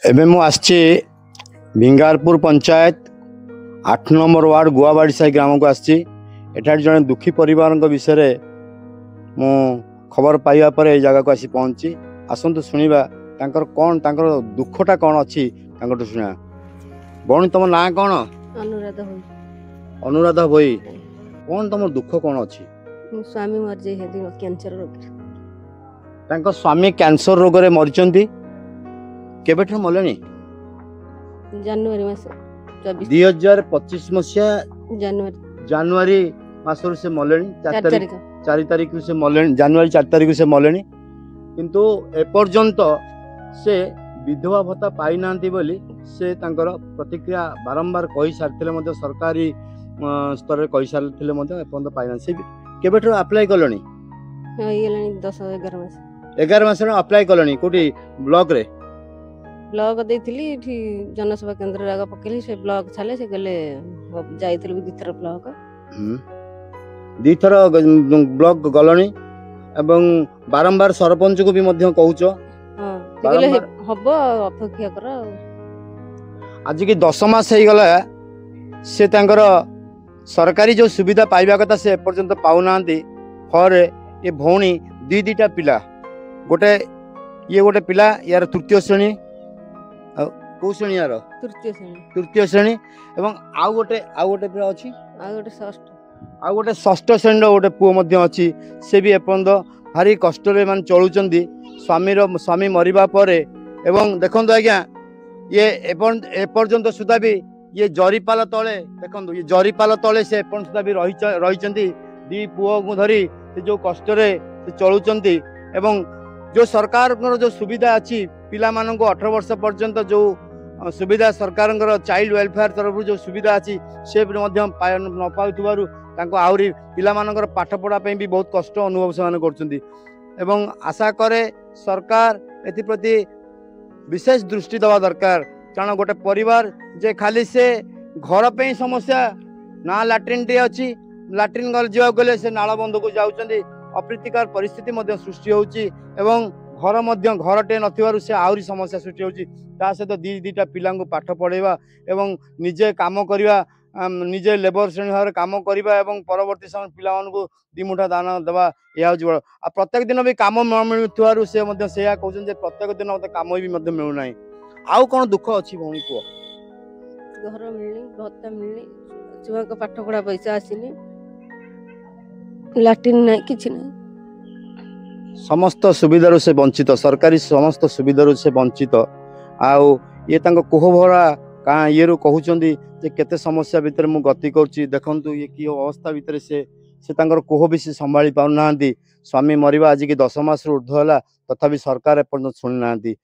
एबे मु आसछि भिंगारपुर panchayat 8 number ward गुआबाड़ी Sai ग्राम को आसछि। एठार जने दुखी परिवार विषय मु खबर पाइबा पर ए जगह को आसी पहुंची। आसंतु सुनिबा तांकर कोन तांकर दुखटा कोन अछि तांकर सुना। बणी तुम ना कोन? अनुराधा होई। अनुराधा भई कोन तुम दुख कोन अछि? स्वामी मर जे हेदी कैंसर रोग। तांकर स्वामी कैंसर रोग रे मरचंती। केबेठर मलेनी? जनवरी मास 2025 मसिया जनवरी मासर से मलेनी। 4 तारीख से मलेनी। जनवरी 4 तारीख से मलेनी किंतु एपर्यंत से विधवा भत्ता पाई नांती बोली से तांकर प्रतिक्रिया बारंबार कहि सारथिले मध्ये सरकारी स्तर रे कहि सारथिले मध्ये एपर्यंत पाई ना। से केबेठर अप्लाई करलनी? होइलानी 10-11 मास। 11 मास रे अप्लाई करलनी कोठी ब्लॉक रे? ब्लॉक देइथिली ठी जनसेवा केंद्र रे आगा पकेली से ब्लॉक छाले से गले जाइथिल दिथर ब्लॉक। दिथर ब्लॉक गलनी एवं बारंबार सरपंच को भी मध्य कहूच। हां से गले हबो अपेक्षा कर। आज की 10 मास हे गला से तांकर सरकारी जो सुविधा पाइबा कथा से एपर्यंत पाउ नांती। फरे ये भौणी दीटा पिला गोटे ये गोटे पिला यार तृतीय श्रेणी को श्रेणी यार तृतीय श्रेणी एवं आउ गोटे पिला अछि आ गोटे षष्ठ श्रेणी गोटे पुओ मध्य अछि। से भी एपर्यंत भारी कष्ट रे मान चलुचंदी स्वामी मरिबा परे। एवं देखंतु आज्ञा ये एपर्यंत सुधा भी ये जरीपाल तले देखंतु ये जरीपाल तले से एपर्यंत सुधा भी रहिचंदी। दी पुओ को धरी से जो कष्ट रे से चलुचंदी एवं जो सरकार जो सुविधा अच्छी पिला मानक 18 वर्ष पर्यंत जो सुविधा सरकार चाइल्ड वेलफेयर तरफ जो सुविधा अच्छी से न पाउथबारु तांको आउरी पिला मानकर पाठ पढ़ा पे भी बहुत कष्ट अनुभव से करछंती। एवं आशा करे सरकार एथि प्रति विशेष दृष्टि देवा दरकार। कारण गोटे परिवार जे खाली से घर पे समस्या ना लैट्रिन टे अच्छी लैट्रिन गल जा गले से नाल बंध को जाउचंदी। अप्रीतिकर परिस्थिति मध्य सृष्टि होउची एवं घर टे नथिबारु से आउरी समस्या सृष्टि होउची। ता सहित दीटा पिला को पाठ पढ़ेबा एवं निजे काम करिबा निजे लेबर श्रेणी भाव काम करिबा एवं परवर्ती समय पिला को दिमुठा दान देवा या बड़ आ प्रत्येक दिन भी काम न मिलुथारु से मध्य सेया कहउछन जे प्रत्येक दिन मते काम भी मध्य मिलु नाही। आउ कोन दुख अछि भौणी को? घर मिलनी भत्ता मिलनी छुआ को पाठ पढ़ा पैसा आसीनी लैट्रिन नहीं किछि नहीं। समस्त सुविधारु से वंचित सरकारी समस्त सुविधारु से वंचित। आउ ये तांको कोह भरा का ये रो कहउचंदी जे केते समस्या भीतर मु गति करछि। देखंतु ये की अवस्था भीतर से तांकर कोह भी से संभाली पाउ नांदी। स्वामी मरिबा आज की 10 मास ऊर्ध्व होला तथापि सरकार एपर्यंत सुनि नांदी।